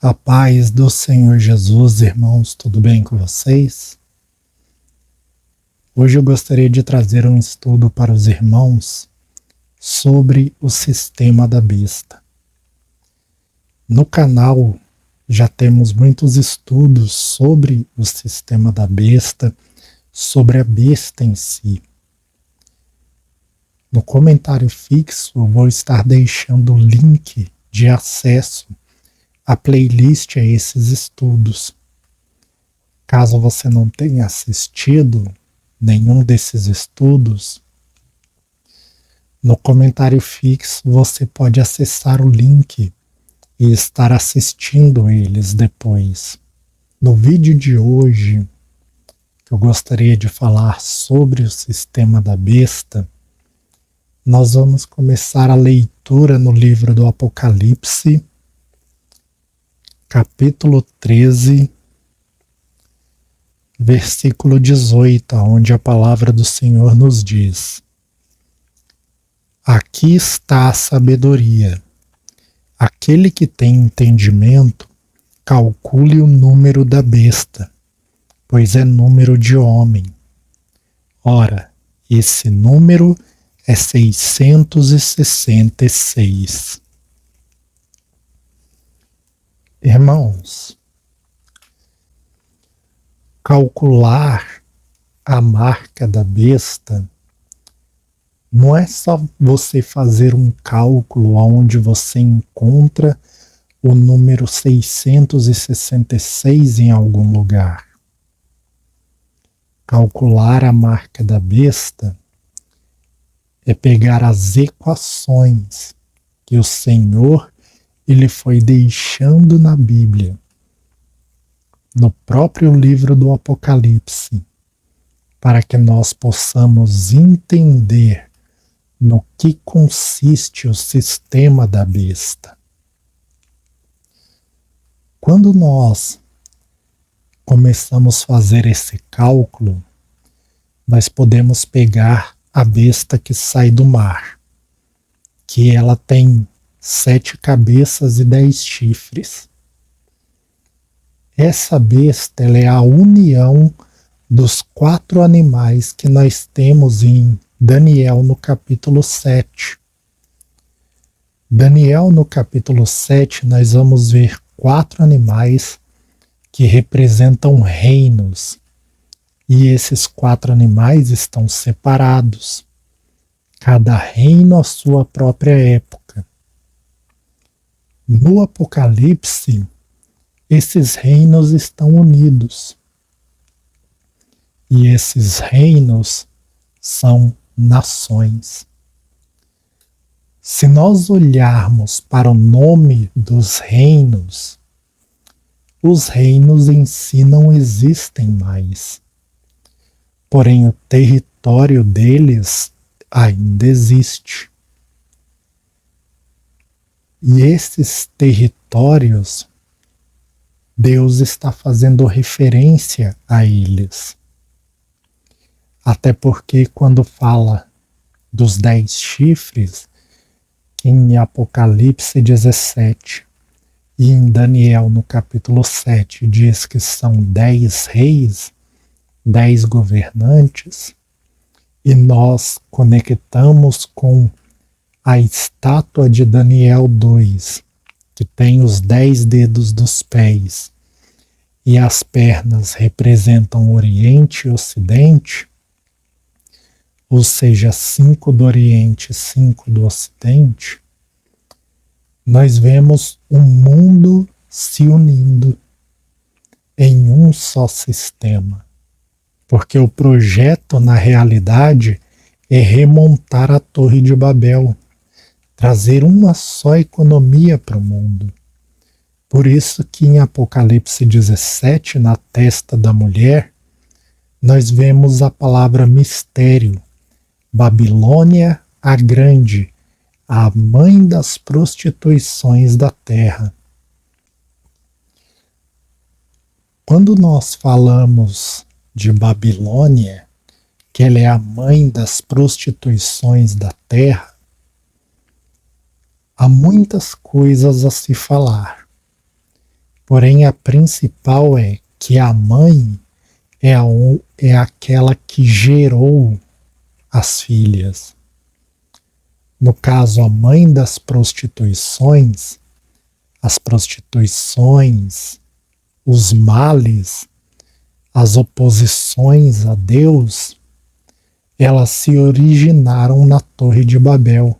A paz do Senhor Jesus, irmãos, tudo bem com vocês? Hoje eu gostaria de trazer um estudo para os irmãos sobre o sistema da besta. No canal já temos muitos estudos sobre o sistema da besta, sobre a besta em si. No comentário fixo eu vou estar deixando o link de acesso a playlist a esses estudos. Caso você não tenha assistido nenhum desses estudos, no comentário fixo você pode acessar o link e estar assistindo eles depois. No vídeo de hoje, que eu gostaria de falar sobre o sistema da besta, nós vamos começar a leitura no livro do Apocalipse, capítulo 13, versículo 18, onde a palavra do Senhor nos diz: Aqui está a sabedoria. Aquele que tem entendimento, calcule o número da besta, pois é número de homem. Ora, esse número é 666. Irmãos, calcular a marca da besta não é só você fazer um cálculo onde você encontra o número 666 em algum lugar. Calcular a marca da besta é pegar as equações que o Senhor ele foi deixando na Bíblia, no próprio livro do Apocalipse, para que nós possamos entender no que consiste o sistema da besta. Quando nós começamos a fazer esse cálculo, nós podemos pegar a besta que sai do mar, que ela tem 7 cabeças e 10 chifres. Essa besta ela é a união dos 4 animais que nós temos em Daniel no capítulo 7. Daniel no capítulo 7 nós vamos ver 4 animais que representam reinos. E esses 4 animais estão separados. Cada reino à sua própria época. No Apocalipse, esses reinos estão unidos. E esses reinos são nações. Se nós olharmos para o nome dos reinos, os reinos em si não existem mais. Porém, o território deles ainda existe. E esses territórios, Deus está fazendo referência a eles. Até porque quando fala dos 10 chifres, em Apocalipse 17 e em Daniel no capítulo 7 diz que são 10 reis, 10 governantes, e nós conectamos com a estátua de Daniel 2, que tem os 10 dedos dos pés, e as pernas representam Oriente e Ocidente, ou seja, 5 do Oriente e 5 do Ocidente, nós vemos o mundo se unindo em um só sistema. Porque o projeto, na realidade, é remontar a Torre de Babel, trazer uma só economia para o mundo. Por isso que em Apocalipse 17, na testa da mulher, nós vemos a palavra mistério, Babilônia a Grande, a mãe das prostituições da terra. Quando nós falamos de Babilônia, que ela é a mãe das prostituições da terra, há muitas coisas a se falar. Porém, a principal é que a mãe é aquela que gerou as filhas. No caso, a mãe das prostituições, as prostituições, os males, as oposições a Deus, elas se originaram na Torre de Babel.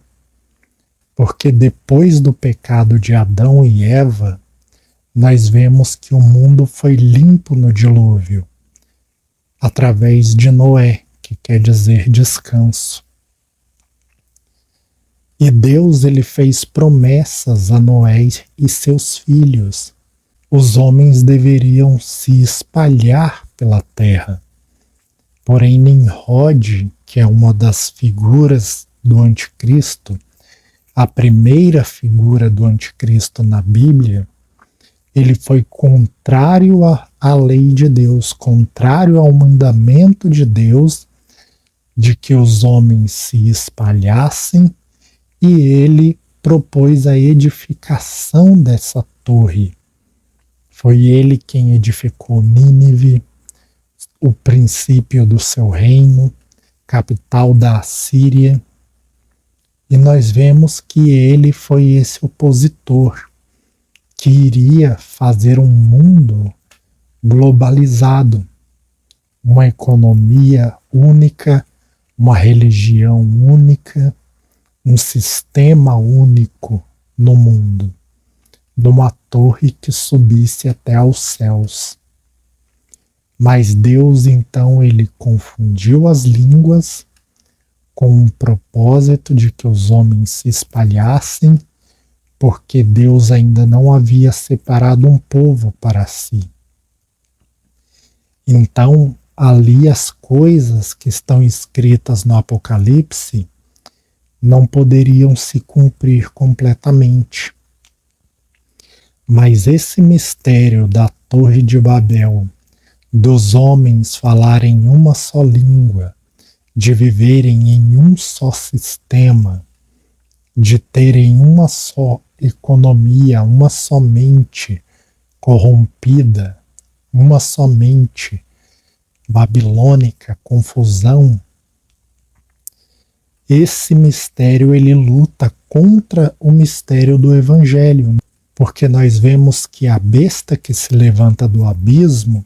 Porque depois do pecado de Adão e Eva, nós vemos que o mundo foi limpo no dilúvio, através de Noé, que quer dizer descanso. E Deus ele fez promessas a Noé e seus filhos. Os homens deveriam se espalhar pela terra. Porém, Nimrod, que é uma das figuras do anticristo, a primeira figura do anticristo na Bíblia, ele foi contrário à lei de Deus, contrário ao mandamento de Deus de que os homens se espalhassem, e ele propôs a edificação dessa torre. Foi ele quem edificou Nínive, o princípio do seu reino, capital da Assíria. E nós vemos que ele foi esse opositor que iria fazer um mundo globalizado, uma economia única, uma religião única, um sistema único no mundo, numa torre que subisse até aos céus. Mas Deus, então, ele confundiu as línguas com o propósito de que os homens se espalhassem, porque Deus ainda não havia separado um povo para si. Então, ali as coisas que estão escritas no Apocalipse não poderiam se cumprir completamente. Mas esse mistério da Torre de Babel, dos homens falarem uma só língua, de viverem em um só sistema, de terem uma só economia, uma só mente corrompida, uma só mente babilônica, confusão. Esse mistério ele luta contra o mistério do Evangelho, porque nós vemos que a besta que se levanta do abismo,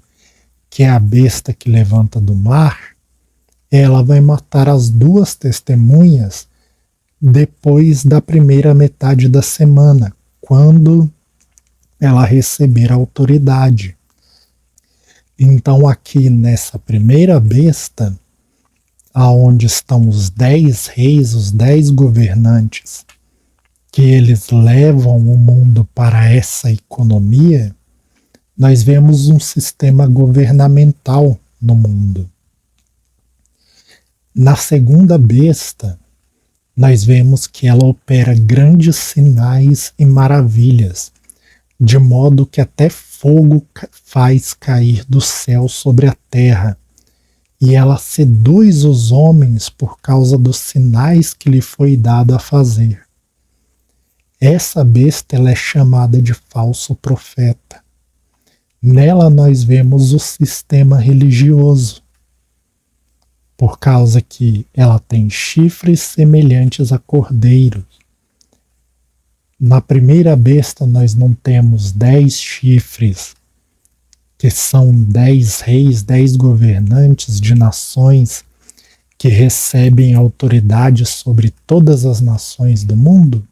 que é a besta que levanta do mar, ela vai matar as duas testemunhas depois da primeira metade da semana, quando ela receber a autoridade. Então aqui nessa primeira besta, aonde estão os 10 reis, os 10 governantes, que eles levam o mundo para essa economia, nós vemos um sistema governamental no mundo. Na segunda besta, nós vemos que ela opera grandes sinais e maravilhas, de modo que até fogo faz cair do céu sobre a terra, e ela seduz os homens por causa dos sinais que lhe foi dado a fazer. Essa besta ela é chamada de falso profeta. Nela nós vemos o sistema religioso, por causa que ela tem chifres semelhantes a cordeiros. Na primeira besta nós não temos 10 chifres, que são 10 reis, 10 governantes de nações que recebem autoridade sobre todas as nações do mundo.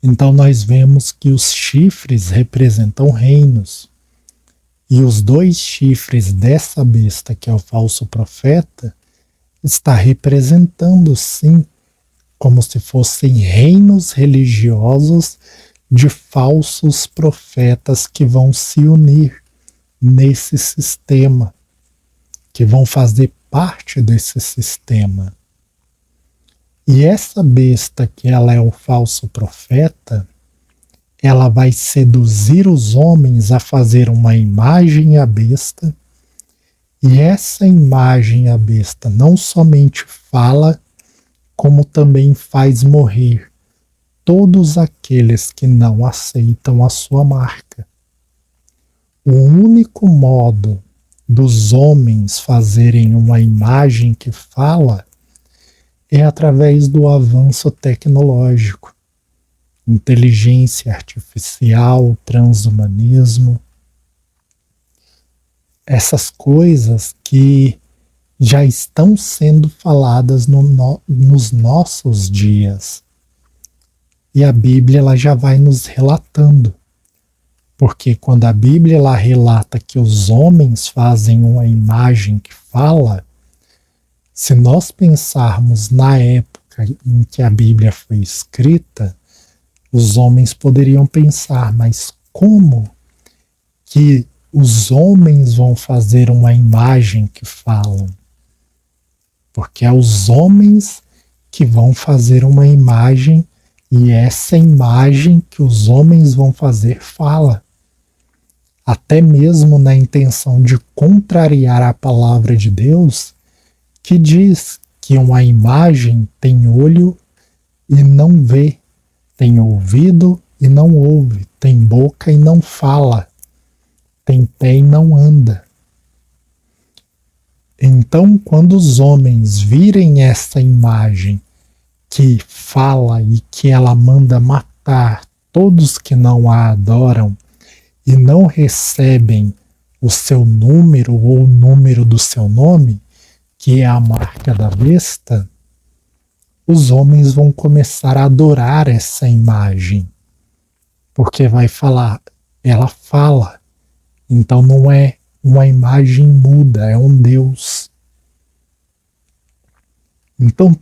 Então nós vemos que os chifres representam reinos. E os 2 chifres dessa besta, que é o falso profeta, está representando, sim, como se fossem reinos religiosos de falsos profetas que vão se unir nesse sistema, que vão fazer parte desse sistema. E essa besta, que ela é o falso profeta, ela vai seduzir os homens a fazer uma imagem à besta, e essa imagem à besta não somente fala, como também faz morrer todos aqueles que não aceitam a sua marca. O único modo dos homens fazerem uma imagem que fala é através do avanço tecnológico, inteligência artificial, transhumanismo, essas coisas que já estão sendo faladas nos nossos dias. E a Bíblia ela já vai nos relatando. Porque quando a Bíblia ela relata que os homens fazem uma imagem que fala, se nós pensarmos na época em que a Bíblia foi escrita, os homens poderiam pensar, mas como que os homens vão fazer uma imagem que falam? Porque é os homens que vão fazer uma imagem e essa imagem que os homens vão fazer fala. Até mesmo na intenção de contrariar a palavra de Deus, que diz que uma imagem tem olho e não vê, tem ouvido e não ouve, tem boca e não fala, tem pé e não anda. Então, quando os homens virem essa imagem que fala e que ela manda matar todos que não a adoram e não recebem o seu número ou o número do seu nome, que é a marca da besta, os homens vão começar a adorar essa imagem. Porque vai falar, ela fala. Então não é uma imagem muda, é um Deus. Então,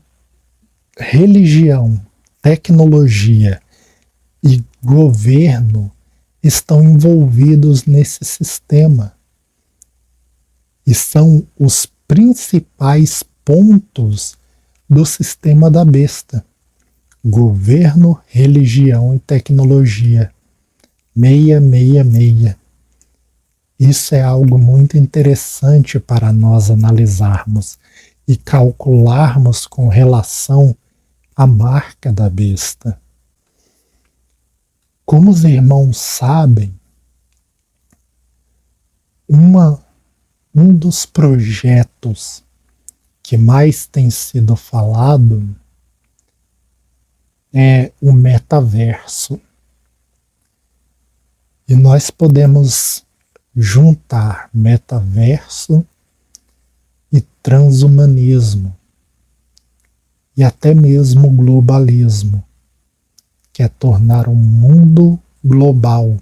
religião, tecnologia e governo estão envolvidos nesse sistema. E são os principais pontos do sistema da besta. Governo, religião e tecnologia. 666. Isso é algo muito interessante para nós analisarmos e calcularmos com relação à marca da besta. Como os irmãos sabem, um dos projetos que mais tem sido falado é o metaverso. E nós podemos juntar metaverso e transhumanismo e até mesmo globalismo, que é tornar um mundo global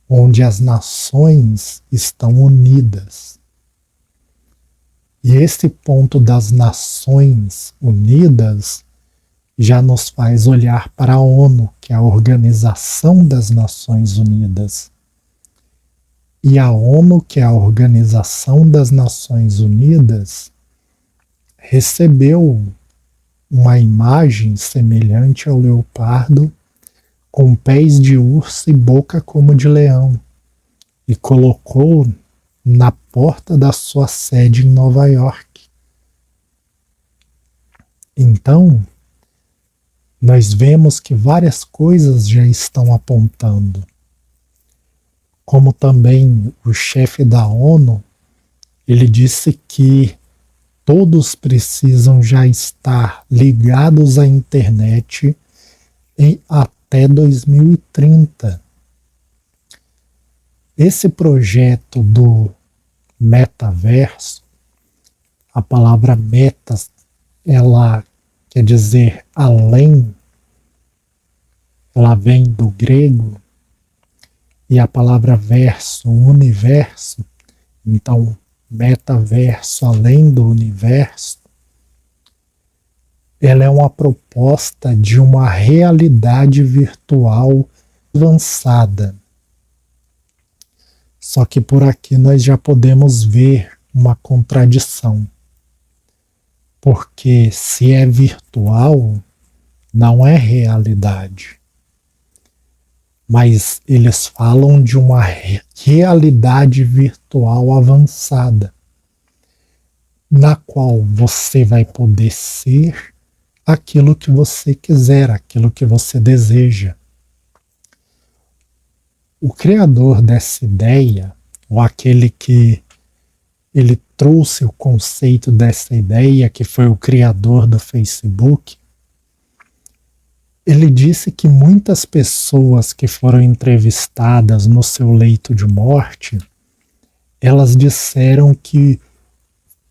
onde as nações estão unidas. E esse ponto das nações unidas já nos faz olhar para a ONU, que é a Organização das Nações Unidas. E a ONU, que é a Organização das Nações Unidas, recebeu uma imagem semelhante ao leopardo, com pés de urso e boca como de leão, e colocou na porta da sua sede em Nova York. Então, nós vemos que várias coisas já estão apontando. Como também o chefe da ONU, ele disse que todos precisam já estar ligados à internet até 2030. Esse projeto do metaverso, a palavra metas, ela quer dizer além, ela vem do grego, e a palavra verso, universo, então metaverso, além do universo, ela é uma proposta de uma realidade virtual avançada. Só que por aqui nós já podemos ver uma contradição. Porque se é virtual, não é realidade. Mas eles falam de uma realidade virtual avançada, na qual você vai poder ser aquilo que você quiser, aquilo que você deseja. O criador dessa ideia, ou aquele que ele trouxe o conceito dessa ideia, que foi o criador do Facebook, ele disse que muitas pessoas que foram entrevistadas no seu leito de morte, elas disseram que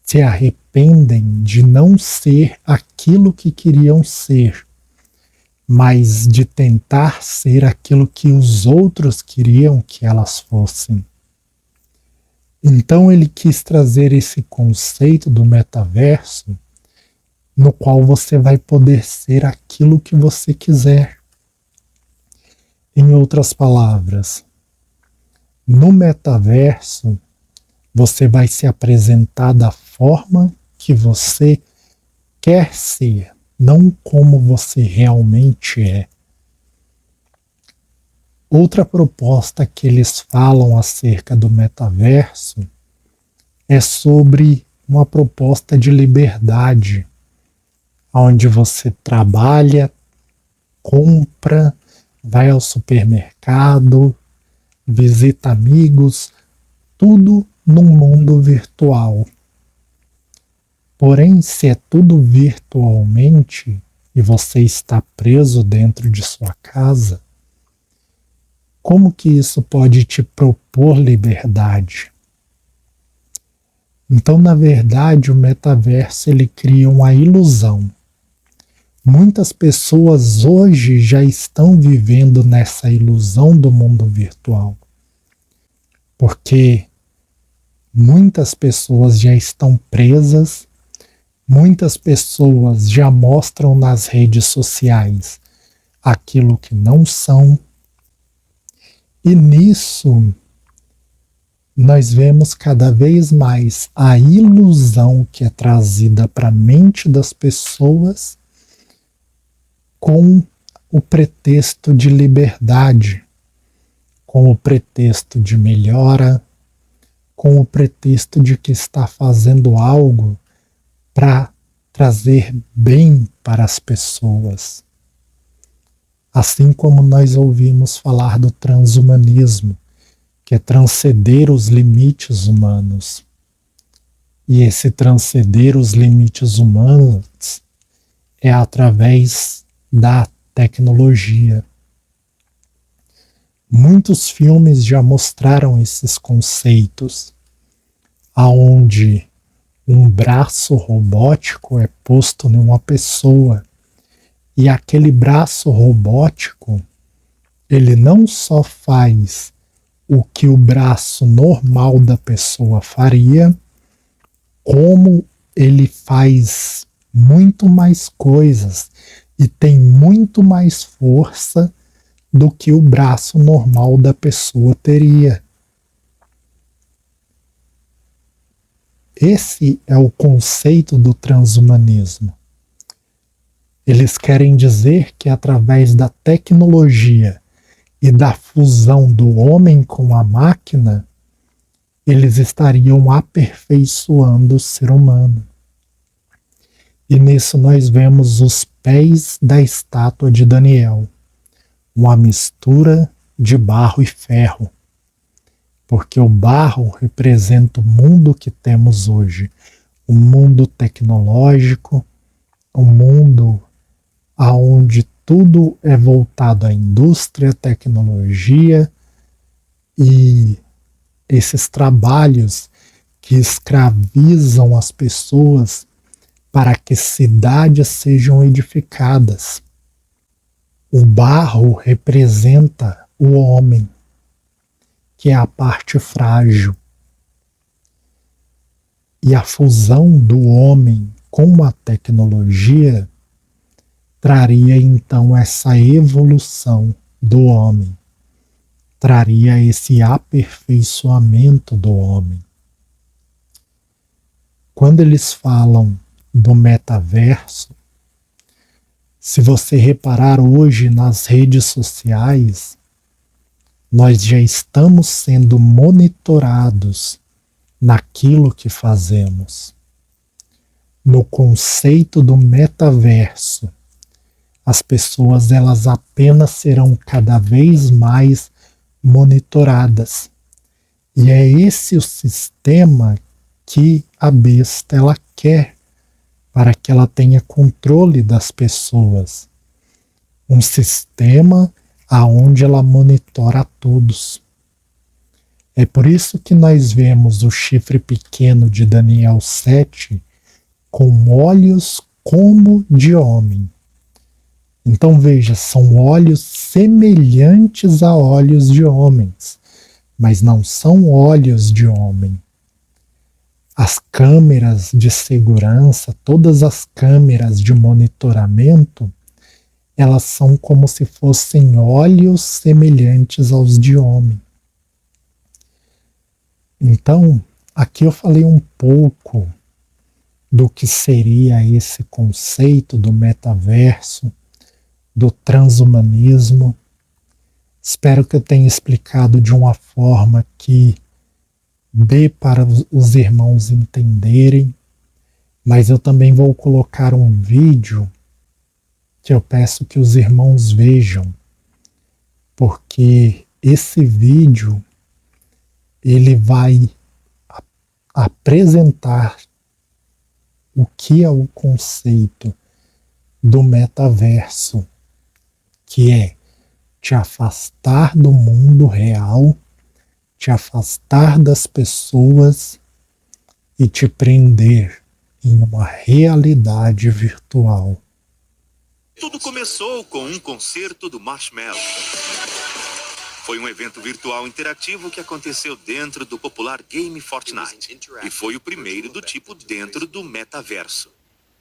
se arrependem de não ser aquilo que queriam ser, mas de tentar ser aquilo que os outros queriam que elas fossem. Então ele quis trazer esse conceito do metaverso, no qual você vai poder ser aquilo que você quiser. Em outras palavras, no metaverso, você vai se apresentar da forma que você quer ser, não como você realmente é. Outra proposta que eles falam acerca do metaverso é sobre uma proposta de liberdade, onde você trabalha, compra, vai ao supermercado, visita amigos, tudo num mundo virtual. Porém, se é tudo virtualmente e você está preso dentro de sua casa, como que isso pode te propor liberdade? Então, na verdade, o metaverso ele cria uma ilusão. Muitas pessoas hoje já estão vivendo nessa ilusão do mundo virtual, porque muitas pessoas já estão presas, muitas pessoas já mostram nas redes sociais aquilo que não são, e nisso nós vemos cada vez mais a ilusão que é trazida para a mente das pessoas com o pretexto de liberdade, com o pretexto de melhora, com o pretexto de que está fazendo algo para trazer bem para as pessoas. Assim como nós ouvimos falar do transhumanismo, que é transcender os limites humanos. E esse transcender os limites humanos é através da tecnologia. Muitos filmes já mostraram esses conceitos, aonde um braço robótico é posto numa pessoa, e aquele braço robótico, ele não só faz o que o braço normal da pessoa faria, como ele faz muito mais coisas e tem muito mais força do que o braço normal da pessoa teria. Esse é o conceito do transhumanismo. Eles querem dizer que através da tecnologia e da fusão do homem com a máquina, eles estariam aperfeiçoando o ser humano. E nisso nós vemos os pés da estátua de Daniel, uma mistura de barro e ferro, porque o barro representa o mundo que temos hoje, um mundo tecnológico, um mundo onde tudo é voltado à indústria, tecnologia e esses trabalhos que escravizam as pessoas para que cidades sejam edificadas. O barro representa o homem, que é a parte frágil. E a fusão do homem com a tecnologia traria então essa evolução do homem, traria esse aperfeiçoamento do homem. Quando eles falam do metaverso, se você reparar hoje nas redes sociais, nós já estamos sendo monitorados naquilo que fazemos. no conceito do metaverso, as pessoas elas apenas serão cada vez mais monitoradas. E é esse o sistema que a besta ela quer para que ela tenha controle das pessoas. Um sistema aonde ela monitora todos. É por isso que nós vemos o chifre pequeno de Daniel 7 com olhos como de homem. Então veja, são olhos semelhantes a olhos de homens, mas não são olhos de homem. As câmeras de segurança, todas as câmeras de monitoramento, elas são como se fossem olhos semelhantes aos de homem. Então, aqui eu falei um pouco do que seria esse conceito do metaverso, do transhumanismo. Espero que eu tenha explicado de uma forma que dê para os irmãos entenderem, mas eu também vou colocar um vídeo que eu peço que os irmãos vejam, porque esse vídeo ele vai apresentar o que é o conceito do metaverso, que é te afastar do mundo real, te afastar das pessoas e te prender em uma realidade virtual. Tudo começou com um concerto do Marshmello. Foi um evento virtual interativo que aconteceu dentro do popular game Fortnite. E foi o primeiro do tipo dentro do metaverso.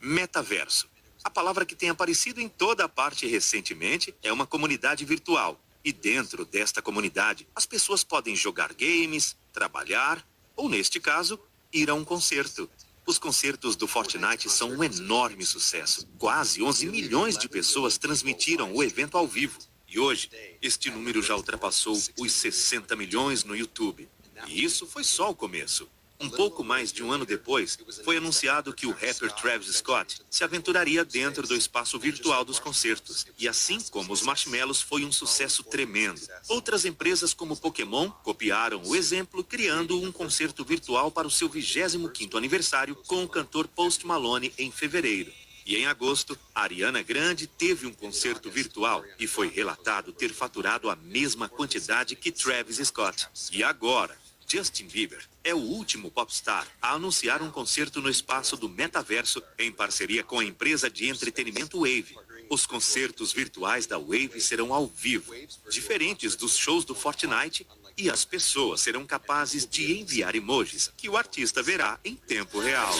Metaverso. A palavra que tem aparecido em toda a parte recentemente é uma comunidade virtual. E dentro desta comunidade, as pessoas podem jogar games, trabalhar, ou neste caso, ir a um concerto. Os concertos do Fortnite são um enorme sucesso. Quase 11 milhões de pessoas transmitiram o evento ao vivo. E hoje, este número já ultrapassou os 60 milhões no YouTube. E isso foi só o começo. Um pouco mais de um ano depois, foi anunciado que o rapper Travis Scott se aventuraria dentro do espaço virtual dos concertos. E assim como os Marshmellos, foi um sucesso tremendo. Outras empresas como Pokémon copiaram o exemplo, criando um concerto virtual para o seu 25º aniversário com o cantor Post Malone em fevereiro. E em agosto, a Ariana Grande teve um concerto virtual e foi relatado ter faturado a mesma quantidade que Travis Scott. E agora, Justin Bieber é o último popstar a anunciar um concerto no espaço do metaverso em parceria com a empresa de entretenimento Wave. Os concertos virtuais da Wave serão ao vivo, diferentes dos shows do Fortnite, e as pessoas serão capazes de enviar emojis que o artista verá em tempo real.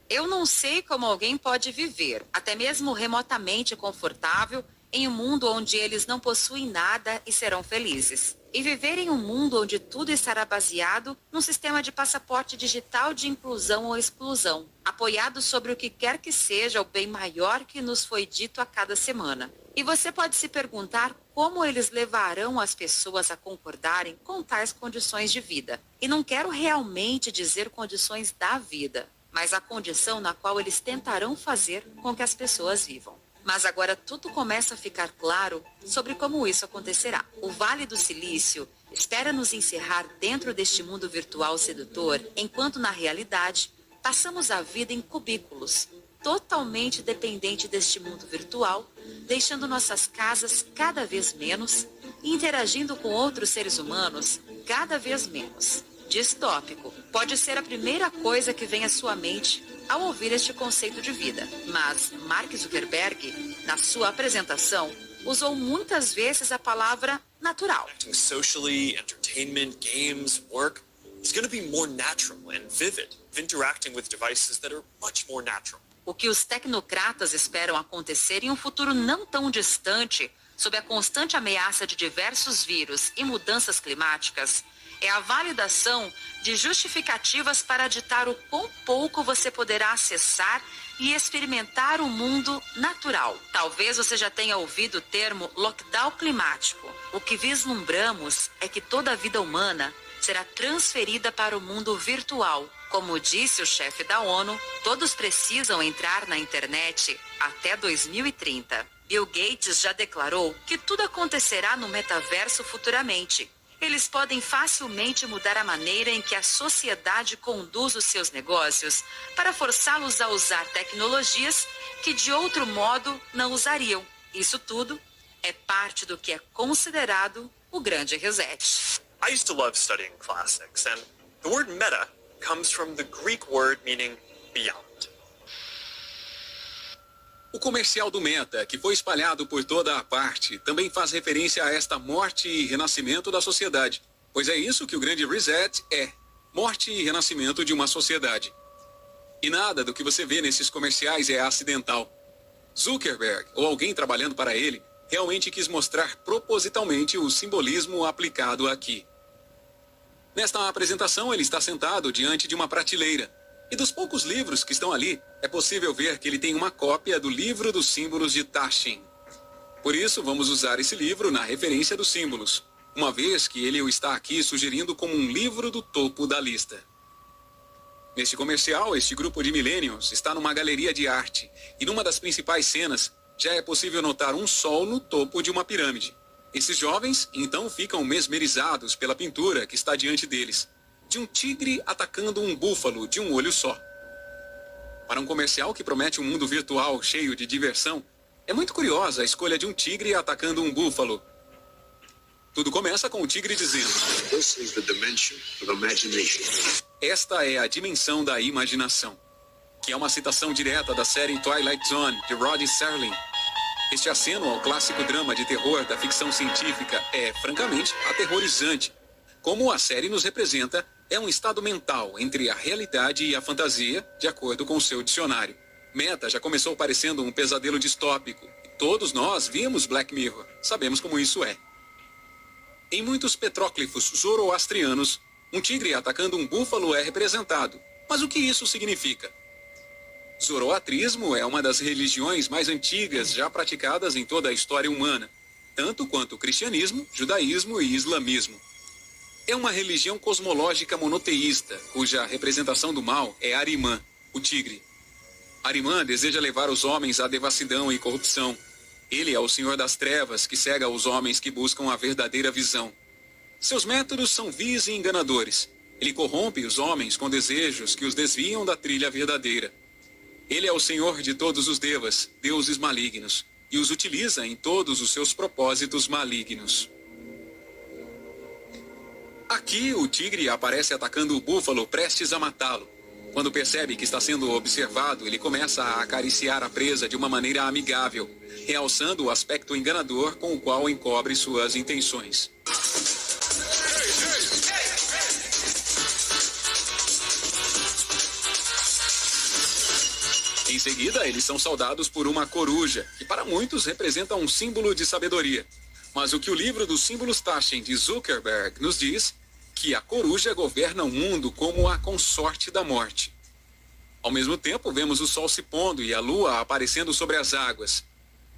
Eu não sei como alguém pode viver, até mesmo remotamente confortável, em um mundo onde eles não possuem nada e serão felizes. E viver em um mundo onde tudo estará baseado num sistema de passaporte digital de inclusão ou exclusão, apoiado sobre o que quer que seja o bem maior que nos foi dito a cada semana. E você pode se perguntar como eles levarão as pessoas a concordarem com tais condições de vida. E não quero realmente dizer condições da vida, mas a condição na qual eles tentarão fazer com que as pessoas vivam. Mas agora tudo começa a ficar claro sobre como isso acontecerá. O Vale do Silício espera nos encerrar dentro deste mundo virtual sedutor, enquanto na realidade passamos a vida em cubículos, totalmente dependente deste mundo virtual, deixando nossas casas cada vez menos e interagindo com outros seres humanos cada vez menos. Distópico pode ser a primeira coisa que vem à sua mente ao ouvir este conceito de vida. Mas Mark Zuckerberg, na sua apresentação, usou muitas vezes a palavra natural. Socially, entertainment, games, work, is going to be more natural and vivid, interacting with devices that are much more natural. O que os tecnocratas esperam acontecer em um futuro não tão distante, sob a constante ameaça de diversos vírus e mudanças climáticas, É a validação de justificativas para ditar o quão pouco você poderá acessar e experimentar o mundo natural. Talvez você já tenha ouvido o termo lockdown climático. O que vislumbramos é que toda a vida humana será transferida para o mundo virtual. Como disse o chefe da ONU, todos precisam entrar na internet até 2030. Bill Gates já declarou que tudo acontecerá no metaverso futuramente. Eles podem facilmente mudar a maneira em que a sociedade conduz os seus negócios para forçá-los a usar tecnologias que de outro modo não usariam. Isso tudo é parte do que é considerado o grande reset. I used to love studying classics, and the word meta comes from the Greek word meaning beyond. O comercial do Meta, que foi espalhado por toda a parte, também faz referência a esta morte e renascimento da sociedade. Pois é isso que o grande reset é: morte e renascimento de uma sociedade. E nada do que você vê nesses comerciais é acidental. Zuckerberg, ou alguém trabalhando para ele, realmente quis mostrar propositalmente o simbolismo aplicado aqui. Nesta apresentação, ele está sentado diante de uma prateleira. E dos poucos livros que estão ali, é possível ver que ele tem uma cópia do livro dos símbolos de Taschen. Por isso, vamos usar esse livro na referência dos símbolos, uma vez que ele o está aqui sugerindo como um livro do topo da lista. Neste comercial, este grupo de millennials está numa galeria de arte, e numa das principais cenas, já é possível notar um sol no topo de uma pirâmide. Esses jovens, então, ficam mesmerizados pela pintura que está diante deles, de um tigre atacando um búfalo de um olho só. Para um comercial que promete um mundo virtual cheio de diversão, é muito curiosa a escolha de um tigre atacando um búfalo. Tudo começa com o tigre dizendo: This is the dimension of imagination. Esta é a dimensão da imaginação, que é uma citação direta da série Twilight Zone, de Rod Serling. Este aceno ao clássico drama de terror da ficção científica é, francamente, aterrorizante. Como a série nos representa, é um estado mental entre a realidade e a fantasia, de acordo com seu dicionário. Meta já começou parecendo um pesadelo distópico. Todos nós vimos Black Mirror, sabemos como isso é. Em muitos petróglifos zoroastrianos, um tigre atacando um búfalo é representado. Mas o que isso significa? Zoroatrismo é uma das religiões mais antigas já praticadas em toda a história humana, tanto quanto o cristianismo, judaísmo e islamismo. É uma religião cosmológica monoteísta, cuja representação do mal é Ahriman, o tigre. Ahriman deseja levar os homens à devassidão e corrupção. Ele é o senhor das trevas que cega os homens que buscam a verdadeira visão. Seus métodos são vis e enganadores. Ele corrompe os homens com desejos que os desviam da trilha verdadeira. Ele é o senhor de todos os devas, deuses malignos, e os utiliza em todos os seus propósitos malignos. Aqui, o tigre aparece atacando o búfalo prestes a matá-lo. Quando percebe que está sendo observado, ele começa a acariciar a presa de uma maneira amigável, realçando o aspecto enganador com o qual encobre suas intenções. Em seguida, eles são saudados por uma coruja, que para muitos representa um símbolo de sabedoria. Mas o que o livro dos símbolos Taschen de Zuckerberg nos diz que a coruja governa o mundo como a consorte da morte. Ao mesmo tempo, vemos o sol se pondo e a lua aparecendo sobre as águas.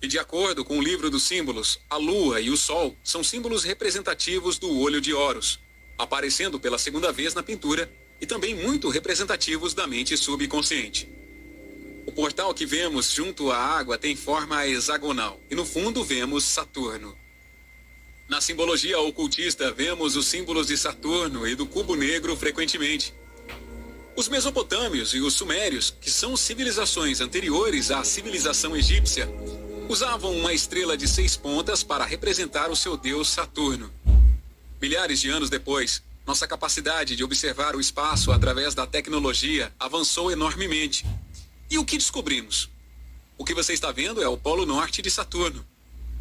E de acordo com o livro dos símbolos, a lua e o sol são símbolos representativos do olho de Horus, aparecendo pela segunda vez na pintura e também muito representativos da mente subconsciente. O portal que vemos junto à água tem forma hexagonal e no fundo vemos Saturno. Na simbologia ocultista, vemos os símbolos de Saturno e do cubo negro frequentemente. Os mesopotâmios e os sumérios, que são civilizações anteriores à civilização egípcia, usavam uma estrela de 6 pontas para representar o seu deus Saturno. Milhares de anos depois, nossa capacidade de observar o espaço através da tecnologia avançou enormemente. E o que descobrimos? O que você está vendo é o polo norte de Saturno.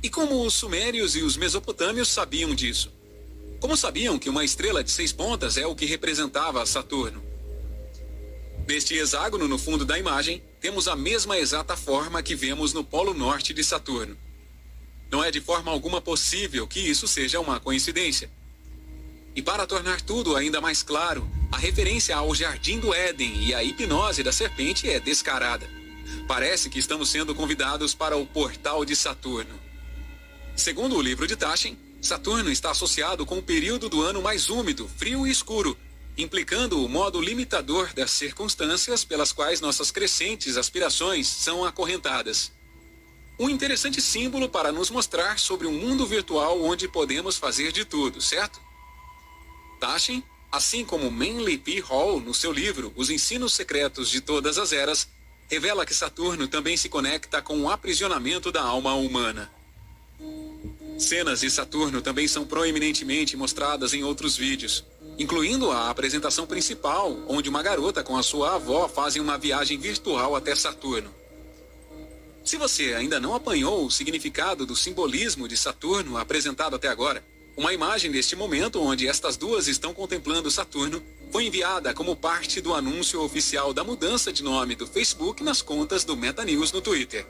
E como os sumérios e os mesopotâmios sabiam disso? Como sabiam que uma estrela de 6 pontas é o que representava Saturno? Neste hexágono no fundo da imagem, temos a mesma exata forma que vemos no polo norte de Saturno. Não é de forma alguma possível que isso seja uma coincidência. E para tornar tudo ainda mais claro, a referência ao Jardim do Éden e a hipnose da serpente é descarada. Parece que estamos sendo convidados para o portal de Saturno. Segundo o livro de Taschen, Saturno está associado com o período do ano mais úmido, frio e escuro, implicando o modo limitador das circunstâncias pelas quais nossas crescentes aspirações são acorrentadas. Um interessante símbolo para nos mostrar sobre um mundo virtual onde podemos fazer de tudo, certo? Taschen, assim como Manly P. Hall no seu livro Os Ensinos Secretos de Todas as Eras, revela que Saturno também se conecta com o aprisionamento da alma humana. Cenas de Saturno também são proeminentemente mostradas em outros vídeos, incluindo a apresentação principal, onde uma garota com a sua avó fazem uma viagem virtual até Saturno. Se você ainda não apanhou o significado do simbolismo de Saturno apresentado até agora, uma imagem deste momento onde estas duas estão contemplando Saturno foi enviada como parte do anúncio oficial da mudança de nome do Facebook nas contas do Meta News no Twitter.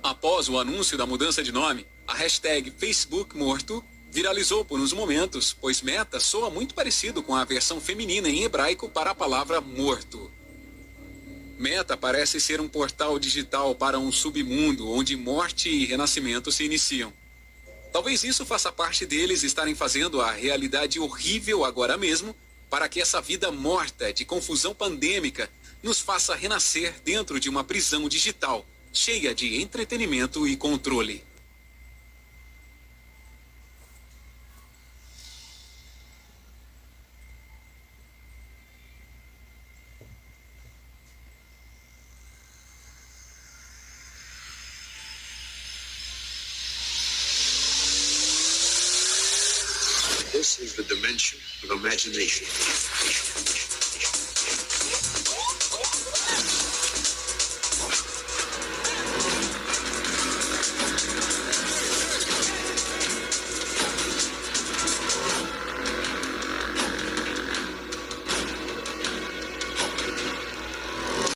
Após o anúncio da mudança de nome, a hashtag Facebook Morto viralizou por uns momentos, pois Meta soa muito parecido com a versão feminina em hebraico para a palavra morto. Meta parece ser um portal digital para um submundo onde morte e renascimento se iniciam. Talvez isso faça parte deles estarem fazendo a realidade horrível agora mesmo, para que essa vida morta de confusão pandêmica nos faça renascer dentro de uma prisão digital, cheia de entretenimento e controle. This is the dimension of imagination.